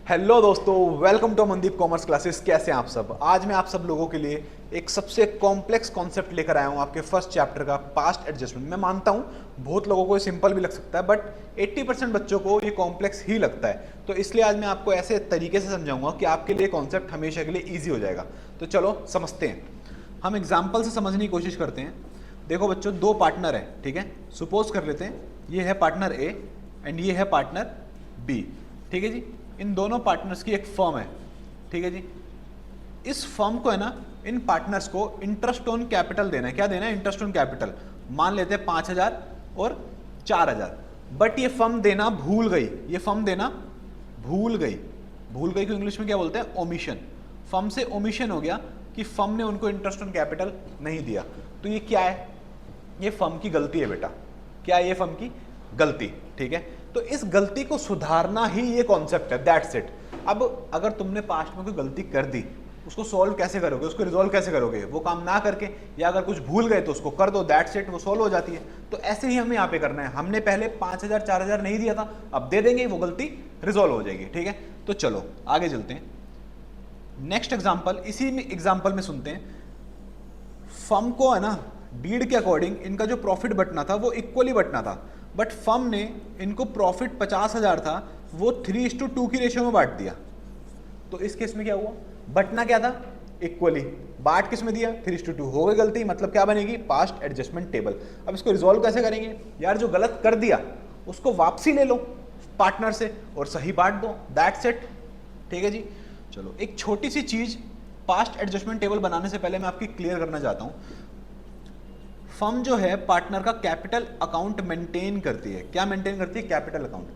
Hello दोस्तों, welcome to Mandeep commerce classes. कैसे हैं आप सब? आज मैं आप सब लोगों के लिए एक सबसे कॉम्प्लेक्स कॉन्सेप्ट लेकर आया हूं, आपके फर्स्ट चैप्टर का पास्ट एडजस्टमेंट। मैं मानता हूं बहुत लोगों को ये सिंपल भी लग सकता है, बट 80% बच्चों को ये कॉम्प्लेक्स ही लगता है। तो इसलिए आज मैं आपको ऐसे तरीके से समझाऊंगा कि आपके लिए कॉन्सेप्ट हमेशा के लिए ईजी हो जाएगा। तो चलो समझते हैं। हम एग्जाम्पल से समझने की कोशिश करते हैं। देखो बच्चों, दो पार्टनर हैं, ठीक है। सपोज कर लेते हैं ये है पार्टनर ए एंड ये है पार्टनर बी, ठीक है जी। इन दोनों पार्टनर्स की एक फर्म है, ठीक है जी। इस फर्म को है ना, इन पार्टनर्स को इंटरेस्ट ऑन कैपिटल देना है। क्या देना है? Interest on capital. मान लेते हैं 5,000 और 4,000। बट ये फर्म देना भूल गई, ये फर्म देना भूल गई। भूल गई को इंग्लिश में क्या बोलते हैं? ओमिशन। फर्म से ओमिशन हो गया कि फर्म ने उनको इंटरेस्ट ऑन कैपिटल नहीं दिया। तो ये क्या है? ये फर्म की गलती है बेटा। क्या है? ये फर्म की गलती, ठीक है। तो इस गलती को सुधारना ही ये कॉन्सेप्ट है, दैट्स इट। अब अगर तुमने पास्ट में कोई गलती कर दी, उसको सॉल्व कैसे करोगे, उसको रिजॉल्व कैसे करोगे? वो काम ना करके, या अगर कुछ भूल गए तो उसको कर दो, दैट्स इट, वो सॉल्व हो जाती है। तो ऐसे ही हमें यहाँ पे करना है। हमने पहले 5,000 4,000 नहीं दिया था, अब दे देंगे, वो गलती रिजॉल्व हो जाएगी, ठीक है। तो चलो आगे चलते हैं। नेक्स्ट एग्जाम्पल, इसी एग्जाम्पल में सुनते हैं। फर्म को है ना, डीड के अकॉर्डिंग इनका जो प्रॉफिट बटना था वो इक्वली बटना था, बट फर्म ने इनको प्रॉफिट 50,000 था, वो 3:2 की रेशियो में बांट दिया। तो इस केस में क्या हुआ? बटना क्या था? इक्वली। बांट किस में दिया? 3:2। हो गई गलती, मतलब क्या बनेगी? Past adjustment table. अब इसको रिजॉल्व कैसे करेंगे? यार जो गलत कर दिया उसको वापसी ले लो पार्टनर से और सही बांट दो, दैट्स इट, ठीक है जी। चलो एक छोटी सी चीज पास्ट एडजस्टमेंट टेबल बनाने से पहले मैं आपकी क्लियर करना चाहता हूं। फर्म जो है पार्टनर का कैपिटल अकाउंट मेंटेन करती है। क्या मेंटेन करती है? Capital account.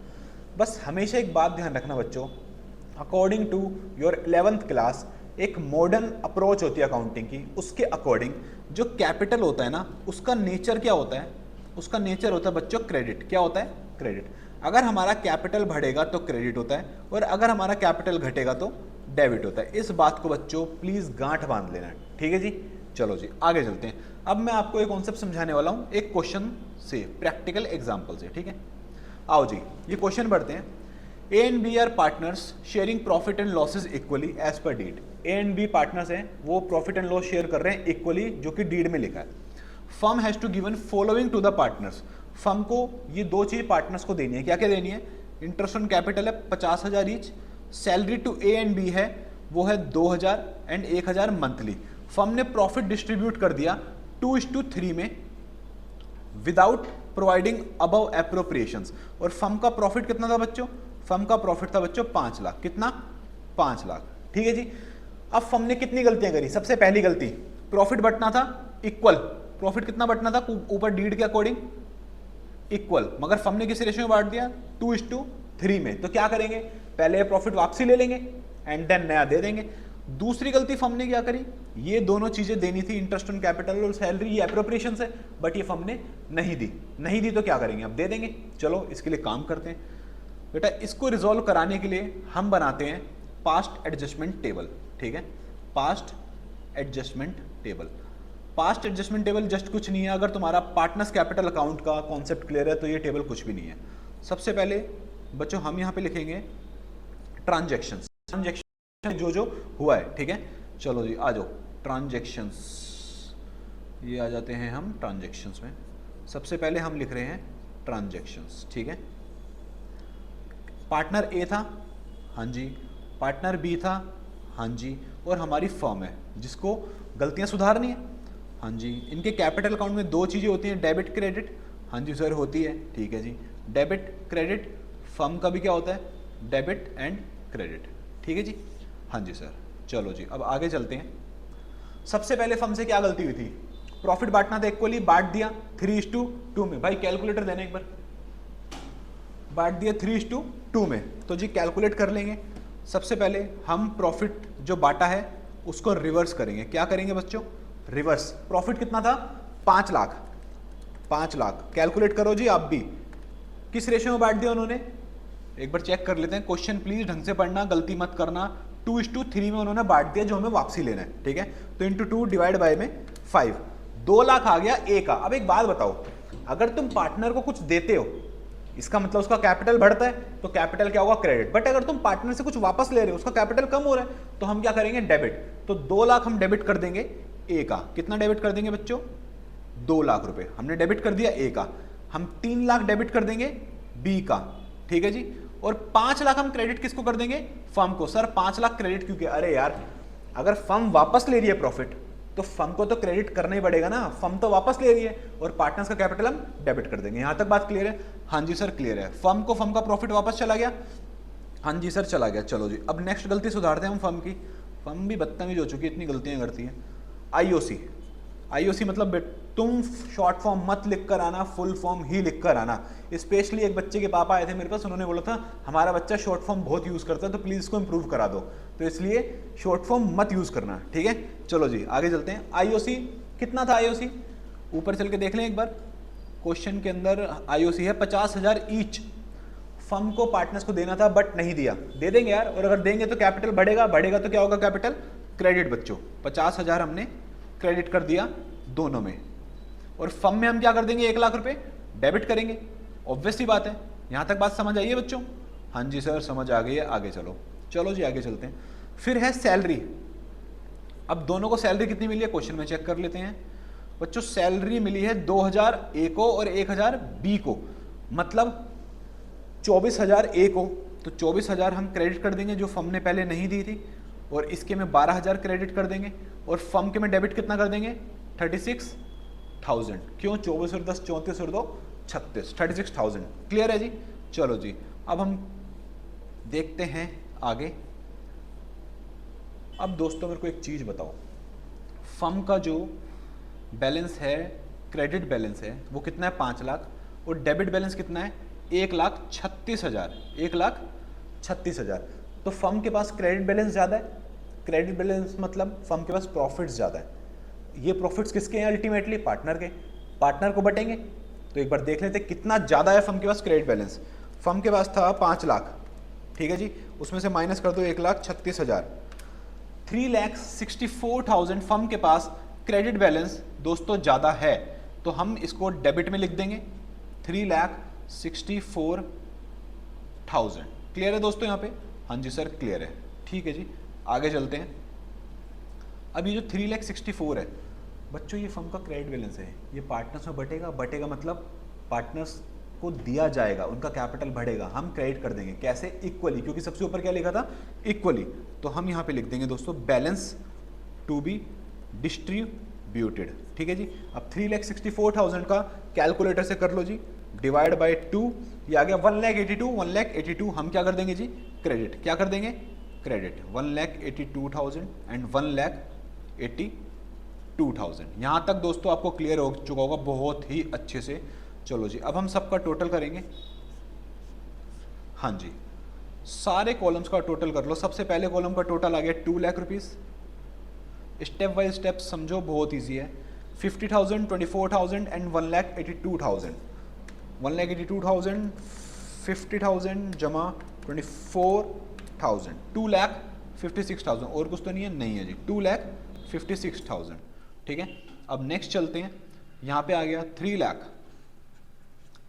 बस हमेशा एक बात ध्यान रखना बच्चों, according to your 11th class एक मॉडर्न अप्रोच होती है अकाउंटिंग की, उसके अकॉर्डिंग जो कैपिटल होता है ना, उसका नेचर क्या होता है? उसका नेचर होता है बच्चों क्रेडिट। क्या होता है? क्रेडिट। अगर हमारा कैपिटल बढ़ेगा तो क्रेडिट होता है, और अगर हमारा कैपिटल घटेगा तो डेबिट होता है। इस बात को बच्चों प्लीज गांठ बांध लेना, ठीक है जी। चलो जी आगे चलते हैं। अब मैं आपको एक कॉन्सेप्ट समझाने वाला हूं एक क्वेश्चन से, प्रैक्टिकल एग्जांपल से, ठीक है। आओ जी, ये क्वेश्चन पढ़ते हैं। A and B are partners sharing profit and losses equally as per deed. A and B partners हैं, वो प्रॉफिट एंड लॉस शेयर कर रहे हैं इक्वली, जो कि डीड में लिखा है। Firm has to given following to the partners. Firm को ये दो चीज पार्टनर्स को देनी है। क्या क्या देनी है? इंटरेस्ट ऑन कैपिटल है 50,000 each, salary to A and B है वो है 2,000 एंड 1,000 मंथली। फर्म ने प्रॉफिट डिस्ट्रीब्यूट कर दिया 2:3 में विदाउट प्रोवाइडिंग अबव एप्रोप्रिएशंस। और फर्म का प्रॉफिट कितना था बच्चों? फर्म का प्रॉफिट था बच्चों 5 लाख। कितना? 5 लाख, ठीक है जी। अब फर्म ने कितनी गलतियां करी? सबसे पहली गलती, प्रॉफिट बटना था इक्वल। प्रॉफिट कितना बटना था ऊपर डीड के अकॉर्डिंग? इक्वल। मगर फर्म ने किस रेशियो में बांट दिया? 2:3 में। तो क्या करेंगे? पहले प्रॉफिट वापसी ले लेंगे एंड देन नया दे देंगे। दूसरी गलती फर्म ने क्या करी? ये दोनों चीजें देनी थी, इंटरेस्ट ऑन कैपिटल और सैलरी, ये एप्रोप्रिएशन है, बट ये फर्म ने नहीं दी। नहीं दी तो क्या करेंगे? अब दे देंगे। चलो इसके लिए काम करते हैं बेटा। इसको रिजॉल्व कराने के लिए हम बनाते हैं पास्ट एडजस्टमेंट टेबल, ठीक है। Past adjustment table. Past adjustment table just कुछ नहीं है। अगर तुम्हारा पार्टनर्स कैपिटल अकाउंट का कॉन्सेप्ट क्लियर है तो ये टेबल कुछ भी नहीं है। सबसे पहले बच्चों हम यहाँ पे लिखेंगे ट्रांजैक्शंस। ट्रांजैक्शन जो जो हुआ है, ठीक है। चलो जी आ जाओ, ट्रांजैक्शंस, ये आ जाते हैं हम ट्रांजैक्शंस में। सबसे पहले हम लिख रहे हैं ट्रांजैक्शंस, ठीक है। पार्टनर ए था, हाँ जी। पार्टनर बी था, हाँ जी। और हमारी फर्म है जिसको गलतियां सुधारनी है, हाँ जी। इनके कैपिटल अकाउंट में दो चीज़ें होती हैं, डेबिट क्रेडिट। हाँ जी सर होती है, ठीक है जी। Debit credit. फर्म का भी क्या होता है? डेबिट एंड क्रेडिट, ठीक है जी। हाँ जी सर। चलो जी अब आगे चलते हैं। सबसे पहले फर्म से क्या गलती हुई थी? प्रॉफिट बांटना था इक्वली, बांट दिया 3:2 में। भाई कैलकुलेटर देना एक बार। बांट दिया 3:2 में, तो जी कैलकुलेट कर लेंगे। सबसे पहले हम प्रॉफिट जो बांटा है उसको रिवर्स करेंगे। क्या करेंगे बच्चों? रिवर्स। प्रॉफिट कितना था? 5 लाख। 5 लाख कैलकुलेट करो जी आप भी। किस रेशियो में बांट दिया उन्होंने? एक बार चेक कर लेते हैं। क्वेश्चन प्लीज ढंग से पढ़ना, गलती मत करना। 2:3 में उन्होंने बांट दिया जो हमें वापसी लेना है, ठीक है। तो इंटू 2 डिवाइड बाय में 5, 2 लाख आ गया ए का। अब एक बात बताओ, अगर तुम पार्टनर को कुछ देते हो इसका मतलब उसका कैपिटल बढ़ता है, तो कैपिटल क्या होगा, क्रेडिट। बट अगर तुम पार्टनर से कुछ वापस ले रहे हो, उसका कैपिटल कम हो रहा है, तो हम क्या करेंगे, डेबिट। तो 2 लाख हम डेबिट कर देंगे ए का। कितना डेबिट कर देंगे बच्चों, 2 लाख रुपए हमने डेबिट कर दिया ए का। हम 3 लाख डेबिट कर देंगे बी का, ठीक है जी। और 5 लाख हम क्रेडिट किसको कर देंगे, फर्म को। सर 5 लाख क्रेडिट क्योंकि, अरे यार अगर फर्म वापस ले रही है प्रॉफिट, तो फर्म को तो क्रेडिट करना ही पड़ेगा ना, फर्म तो वापस ले रही है, और पार्टनर्स का कैपिटल हम डेबिट कर देंगे। यहां तक बात क्लियर है, हाँ जी सर क्लियर है। फर्म को फर्म का प्रॉफिट वापस चला गया, हाँ जी सर चला गया। चलो जी, अब नेक्स्ट गलती सुधारते हैं हम फर्म की। फर्म भी बदतमीज हो चुकी है, इतनी गलतियां करती है। आईओसी, आईओसी मतलब तुम शॉर्ट फॉर्म मत लिख कर आना, फुल फॉर्म ही लिख कर आना। स्पेशली एक बच्चे के पापा आए थे मेरे पास, उन्होंने बोला था हमारा बच्चा शॉर्ट फॉर्म बहुत यूज करता है, तो प्लीज इसको इंप्रूव करा दो, तो इसलिए शॉर्ट फॉर्म मत यूज करना, ठीक है। चलो जी आगे चलते हैं। आईओसी कितना था, आईओसी ऊपर चल के देख लें एक बार, क्वेश्चन के अंदर आईओसी है 50,000 ईच। फर्म को पार्टनर्स को देना था बट नहीं दिया, दे देंगे यार, और अगर देंगे तो कैपिटल बढ़ेगा, बढ़ेगा तो क्या होगा, कैपिटल क्रेडिट बच्चों। 50,000 हमने क्रेडिट कर दिया दोनों में, और फर्म में हम क्या कर देंगे, 1 लाख रुपए डेबिट करेंगे। ऑब्वियस सी बात है, यहां तक बात समझ आई है बच्चों, हाँ जी सर समझ आ गई है। आगे चलो, चलो जी आगे चलते हैं। फिर है सैलरी। अब दोनों को सैलरी कितनी मिली है, क्वेश्चन में चेक कर लेते हैं बच्चों। सैलरी मिली है 2,000 ए को और 1,000 बी को, मतलब 24,000 ए को, तो 24,000 हम क्रेडिट कर देंगे जो फर्म ने पहले नहीं दी थी, और इसके में 12,000 क्रेडिट कर देंगे, और फर्म के में डेबिट कितना कर देंगे, 36,000। क्यों, 24 और 10 34 और 2 36, 36,000। क्लियर है जी। चलो जी अब हम देखते हैं आगे। अब दोस्तों मेरे को एक चीज बताओ, फर्म का जो बैलेंस है, क्रेडिट बैलेंस है वो कितना है, 5 लाख, और डेबिट बैलेंस कितना है, 1,36,000, 1,36,000। तो फर्म के पास क्रेडिट बैलेंस ज़्यादा है, क्रेडिट बैलेंस मतलब फर्म के पास प्रॉफिट्स ज़्यादा है। ये प्रॉफिट्स किसके हैं, अल्टीमेटली पार्टनर के, पार्टनर को बटेंगे। तो एक बार देख लेते हैं कितना ज़्यादा है फर्म के पास क्रेडिट बैलेंस। फर्म के पास था 5 लाख, ठीक है जी, उसमें से माइनस कर दो 1,36,000, 3,64,000 फर्म के पास क्रेडिट बैलेंस दोस्तों ज़्यादा है, तो हम इसको डेबिट में लिख देंगे, 3,64,000। क्लियर है दोस्तों यहाँ पे, हाँ जी सर क्लियर है, ठीक है जी आगे चलते हैं। अब ये जो 3,64,000 है बच्चों, ये फर्म का क्रेडिट बैलेंस है, ये पार्टनर्स में बटेगा, बटेगा मतलब पार्टनर्स को दिया जाएगा, उनका कैपिटल बढ़ेगा, हम क्रेडिट कर देंगे। कैसे, इक्वली, क्योंकि सबसे ऊपर क्या लिखा था, इक्वली। तो हम यहाँ पे लिख देंगे दोस्तों बैलेंस टू बी डिस्ट्रीब्यूटेड, ठीक है जी। अब 3,64,000 का कैलकुलेटर से कर लो जी, डिवाइड बाय 2, ये आ गया 1,82,000 हम क्या कर देंगे जी, क्रेडिट, क्या कर देंगे, क्रेडिट 1,82,000 एंड 1,82,000। यहाँ तक दोस्तों आपको क्लियर हो चुका होगा बहुत ही अच्छे से। चलो जी अब हम सबका टोटल करेंगे, हाँ जी सारे कॉलम्स का टोटल कर लो। सबसे पहले कॉलम का टोटल आ गया 2 lakh rupees, step by step समझो, बहुत ईजी है। 50,000, 24,000 एंड 1,82,000, 1,82,000, 50,000 जमा 24,000, 2,56,000। और कुछ तो नहीं है, नहीं है जी, 2,56,000, ठीक है। अब नेक्स्ट चलते हैं, यहाँ पे आ गया 3 लाख,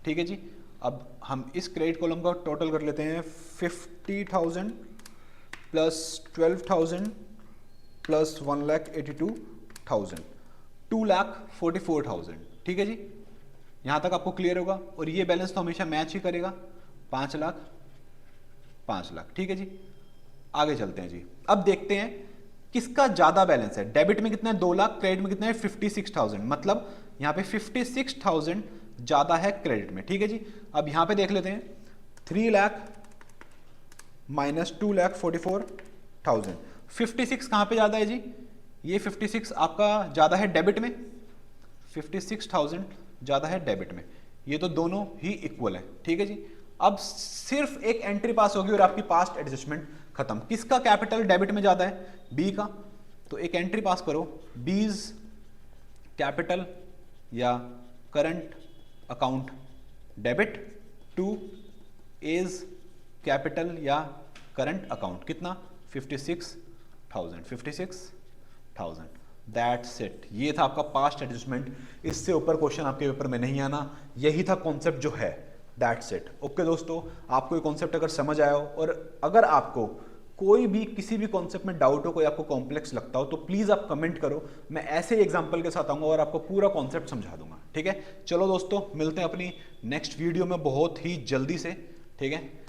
ठीक है जी। अब हम इस क्रेडिट कॉलम का टोटल कर लेते हैं, 50,000 प्लस 12,000 प्लस 1,82,000, 2,44,000, ठीक है जी। यहां तक आपको क्लियर होगा, और ये बैलेंस तो हमेशा मैच ही करेगा, 5 लाख 5 लाख, ठीक है जी। आगे चलते हैं जी, अब देखते हैं किसका ज्यादा बैलेंस है। डेबिट में कितना है, 2 लाख, क्रेडिट में कितना है 56,000, मतलब यहां पे 56,000 ज्यादा है क्रेडिट में, ठीक है जी। अब यहां पे देख लेते हैं, 3 लाख माइनस 2,44,000, 56 कहां पे ज्यादा है जी, ये 56 आपका ज्यादा है डेबिट में, 56,000 ज्यादा है डेबिट में, ये तो दोनों ही इक्वल है, ठीक है जी। अब सिर्फ एक एंट्री पास होगी और आपकी पास्ट एडजस्टमेंट खत्म। किसका कैपिटल डेबिट में ज्यादा है, बी का, तो एक एंट्री पास करो, बीज कैपिटल या current account debit to A's capital या करंट अकाउंट, कितना 56,000, दैट्स इट। ये था आपका पास्ट एडजस्टमेंट, इससे ऊपर क्वेश्चन आपके पेपर में नहीं आना, यही था कॉन्सेप्ट जो है, दैट्स इट। ओके दोस्तों, आपको ये कॉन्सेप्ट अगर समझ आया हो और अगर आपको कोई भी किसी भी कॉन्सेप्ट में डाउट हो, कोई आपको कॉम्प्लेक्स लगता हो, तो प्लीज़ आप कमेंट करो, मैं ऐसे ही एग्जांपल के साथ आऊंगा और आपको पूरा कॉन्सेप्ट समझा दूंगा। ठीक है, चलो दोस्तों, मिलते हैं अपनी नेक्स्ट वीडियो में बहुत ही जल्दी से। ठीक है।